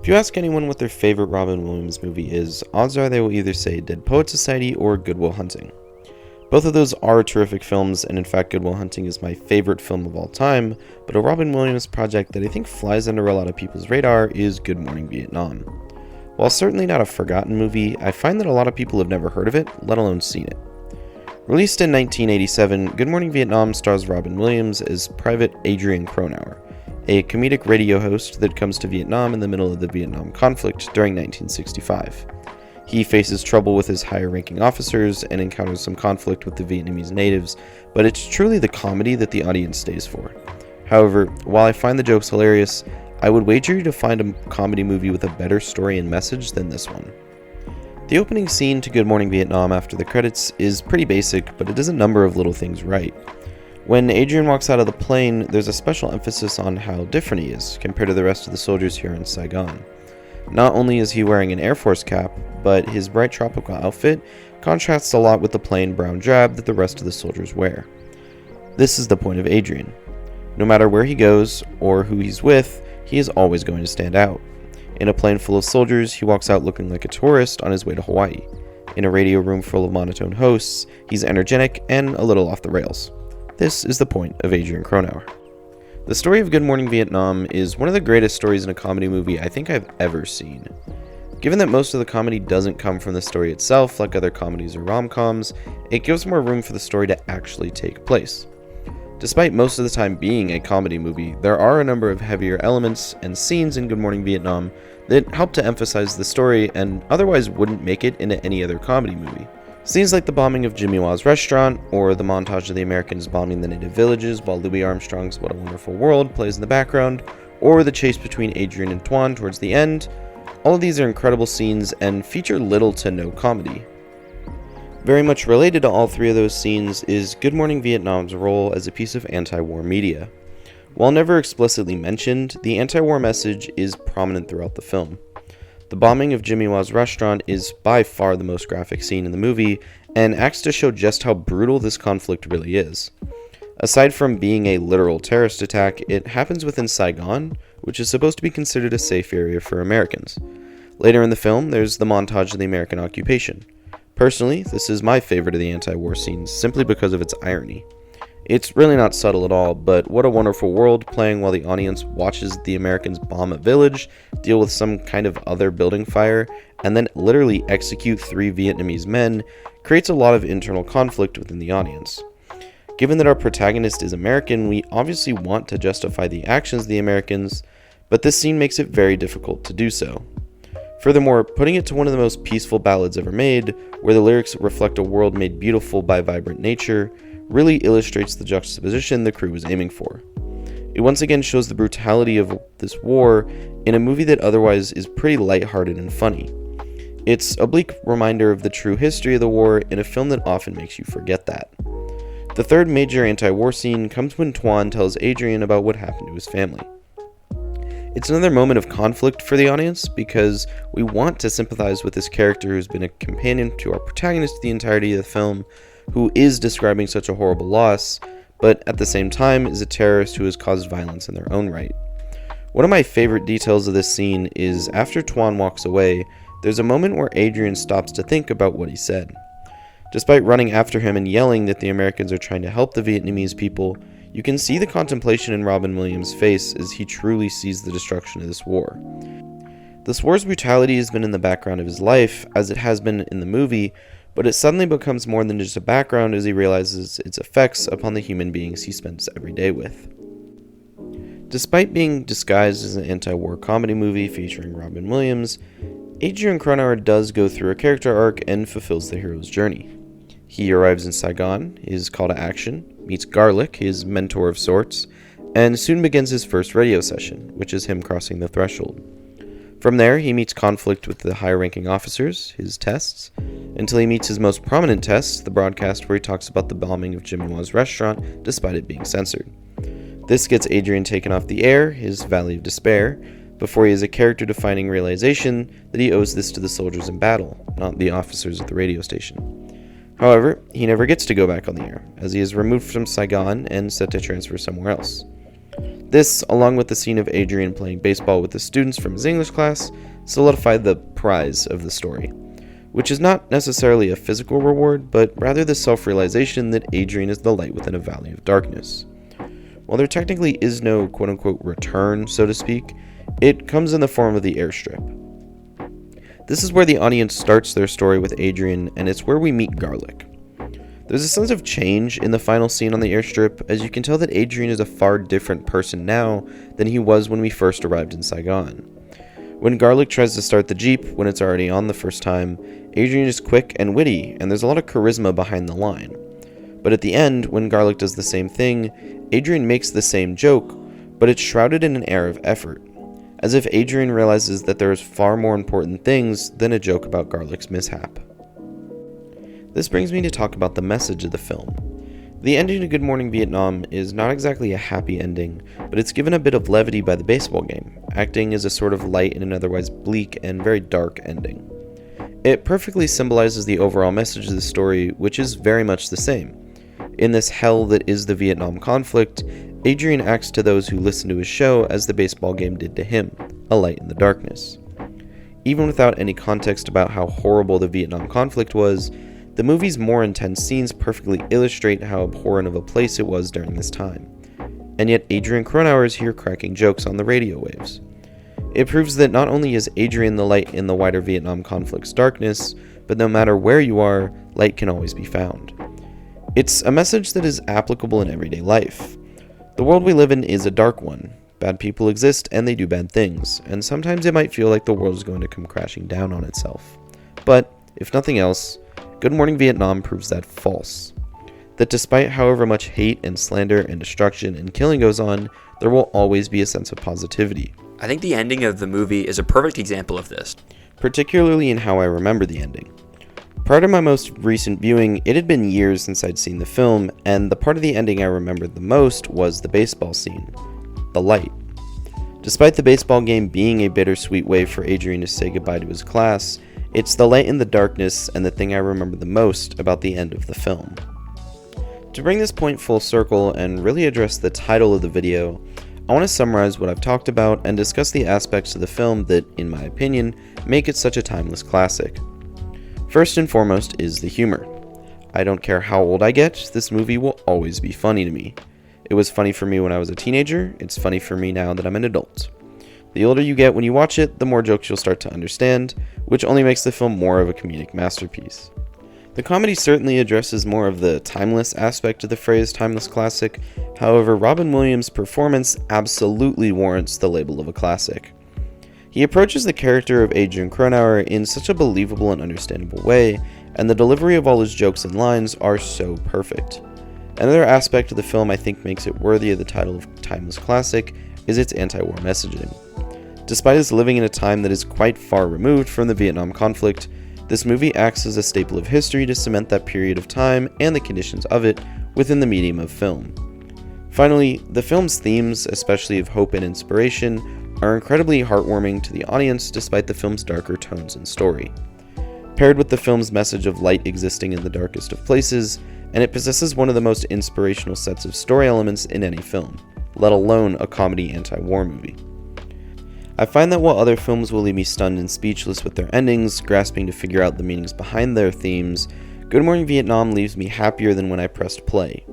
If you ask anyone what their favorite Robin Williams movie is, odds are they will either say Dead Poets Society or Good Will Hunting. Both of those are terrific films, and in fact Good Will Hunting is my favorite film of all time, but a Robin Williams project that I think flies under a lot of people's radar is Good Morning Vietnam. While certainly not a forgotten movie, I find that a lot of people have never heard of it, let alone seen it. Released in 1987, Good Morning Vietnam stars Robin Williams as Private Adrian Cronauer, a comedic radio host that comes to Vietnam in the middle of the Vietnam conflict during 1965. He faces trouble with his higher-ranking officers and encounters some conflict with the Vietnamese natives, but it's truly the comedy that the audience stays for. However, while I find the jokes hilarious, I would wager you to find a comedy movie with a better story and message than this one. The opening scene to Good Morning Vietnam after the credits is pretty basic, but it does a number of little things right. When Adrian walks out of the plane, there's a special emphasis on how different he is compared to the rest of the soldiers here in Saigon. Not only is he wearing an Air Force cap, but his bright tropical outfit contrasts a lot with the plain brown drab that the rest of the soldiers wear. This is the point of Adrian. No matter where he goes or who he's with, he is always going to stand out. In a plane full of soldiers, he walks out looking like a tourist on his way to Hawaii. In a radio room full of monotone hosts, he's energetic and a little off the rails. This is the point of Adrian Cronauer. The story of Good Morning Vietnam is one of the greatest stories in a comedy movie I think I've ever seen. Given that most of the comedy doesn't come from the story itself like other comedies or rom-coms, it gives more room for the story to actually take place. Despite most of the time being a comedy movie, there are a number of heavier elements and scenes in Good Morning Vietnam that help to emphasize the story and otherwise wouldn't make it into any other comedy movie. Scenes like the bombing of Jimmy Wa's restaurant, or the montage of the Americans bombing the native villages while Louis Armstrong's What a Wonderful World plays in the background, or the chase between Adrian and Tuan towards the end, all of these are incredible scenes and feature little to no comedy. Very much related to all three of those scenes is Good Morning Vietnam's role as a piece of anti-war media. While never explicitly mentioned, the anti-war message is prominent throughout the film. The bombing of Jimmy Wa's restaurant is by far the most graphic scene in the movie, and acts to show just how brutal this conflict really is. Aside from being a literal terrorist attack, it happens within Saigon, which is supposed to be considered a safe area for Americans. Later in the film, there's the montage of the American occupation. Personally, this is my favorite of the anti-war scenes, simply because of its irony. It's really not subtle at all, but What a Wonderful World playing while the audience watches the Americans bomb a village, deal with some kind of other building fire, and then literally execute 3 Vietnamese men creates a lot of internal conflict within the audience. Given that our protagonist is American, we obviously want to justify the actions of the Americans, but this scene makes it very difficult to do so. Furthermore, putting it to one of the most peaceful ballads ever made, where the lyrics reflect a world made beautiful by vibrant nature, really illustrates the juxtaposition the crew was aiming for. It once again shows the brutality of this war in a movie that otherwise is pretty lighthearted and funny. It's a bleak reminder of the true history of the war in a film that often makes you forget that. The third major anti-war scene comes when Tuan tells Adrian about what happened to his family. It's another moment of conflict for the audience because we want to sympathize with this character who's been a companion to our protagonist the entirety of the film, who is describing such a horrible loss, but at the same time is a terrorist who has caused violence in their own right. One of my favorite details of this scene is after Tuan walks away, there's a moment where Adrian stops to think about what he said. Despite running after him and yelling that the Americans are trying to help the Vietnamese people, you can see the contemplation in Robin Williams' face as he truly sees the destruction of this war. This war's brutality has been in the background of his life, as it has been in the movie, but it suddenly becomes more than just a background as he realizes its effects upon the human beings he spends every day with. Despite being disguised as an anti-war comedy movie featuring Robin Williams, Adrian Cronauer does go through a character arc and fulfills the hero's journey. He arrives in Saigon, his call to action, meets Garlic, his mentor of sorts, and soon begins his first radio session, which is him crossing the threshold. From there, he meets conflict with the higher-ranking officers, his tests, until he meets his most prominent test, the broadcast where he talks about the bombing of Jimmy Wa's restaurant, despite it being censored. This gets Adrian taken off the air, his valley of despair, before he has a character-defining realization that he owes this to the soldiers in battle, not the officers at the radio station. However, he never gets to go back on the air, as he is removed from Saigon and set to transfer somewhere else. This, along with the scene of Adrian playing baseball with the students from his English class, solidified the prize of the story, which is not necessarily a physical reward, but rather the self-realization that Adrian is the light within a valley of darkness. While there technically is no quote-unquote return, so to speak, it comes in the form of the airstrip. This is where the audience starts their story with Adrian, and it's where we meet Garlic. There's a sense of change in the final scene on the airstrip, as you can tell that Adrian is a far different person now than he was when we first arrived in Saigon. When Garlic tries to start the Jeep when it's already on the first time, Adrian is quick and witty, and there's a lot of charisma behind the line. But at the end, when Garlic does the same thing, Adrian makes the same joke, but it's shrouded in an air of effort, as if Adrian realizes that there is far more important things than a joke about Garlic's mishap. This brings me to talk about the message of the film. The ending to Good Morning Vietnam is not exactly a happy ending, but it's given a bit of levity by the baseball game, acting as a sort of light in an otherwise bleak and very dark ending. It perfectly symbolizes the overall message of the story, which is very much the same. In this hell that is the Vietnam conflict, Adrian acts to those who listen to his show as the baseball game did to him, a light in the darkness. Even without any context about how horrible the Vietnam conflict was, the movie's more intense scenes perfectly illustrate how abhorrent of a place it was during this time. And yet Adrian Cronauer is here cracking jokes on the radio waves. It proves that not only is Adrian the light in the wider Vietnam conflict's darkness, but no matter where you are, light can always be found. It's a message that is applicable in everyday life. The world we live in is a dark one. Bad people exist and they do bad things, and sometimes it might feel like the world is going to come crashing down on itself. But, if nothing else, Good Morning Vietnam proves that false. That despite however much hate and slander and destruction and killing goes on, there will always be a sense of positivity. I think the ending of the movie is a perfect example of this. Particularly in how I remember the ending. Prior to my most recent viewing, it had been years since I'd seen the film, and the part of the ending I remembered the most was the baseball scene. The light. Despite the baseball game being a bittersweet way for Adrian to say goodbye to his class, it's the light in the darkness and the thing I remember the most about the end of the film. To bring this point full circle and really address the title of the video, I want to summarize what I've talked about and discuss the aspects of the film that, in my opinion, make it such a timeless classic. First and foremost is the humor. I don't care how old I get, this movie will always be funny to me. It was funny for me when I was a teenager, it's funny for me now that I'm an adult. The older you get when you watch it, the more jokes you'll start to understand, which only makes the film more of a comedic masterpiece. The comedy certainly addresses more of the timeless aspect of the phrase timeless classic, however, Robin Williams' performance absolutely warrants the label of a classic. He approaches the character of Adrian Cronauer in such a believable and understandable way, and the delivery of all his jokes and lines are so perfect. Another aspect of the film I think makes it worthy of the title of timeless classic is its anti-war messaging. Despite us living in a time that is quite far removed from the Vietnam conflict, this movie acts as a staple of history to cement that period of time and the conditions of it within the medium of film. Finally, the film's themes, especially of hope and inspiration, are incredibly heartwarming to the audience despite the film's darker tones and story. Paired with the film's message of light existing in the darkest of places, and it possesses one of the most inspirational sets of story elements in any film, let alone a comedy anti-war movie. I find that while other films will leave me stunned and speechless with their endings, grasping to figure out the meanings behind their themes, Good Morning Vietnam leaves me happier than when I pressed play.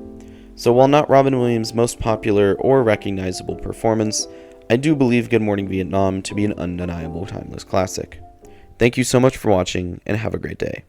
So while not Robin Williams' most popular or recognizable performance, I do believe Good Morning Vietnam to be an undeniable timeless classic. Thank you so much for watching, and have a great day.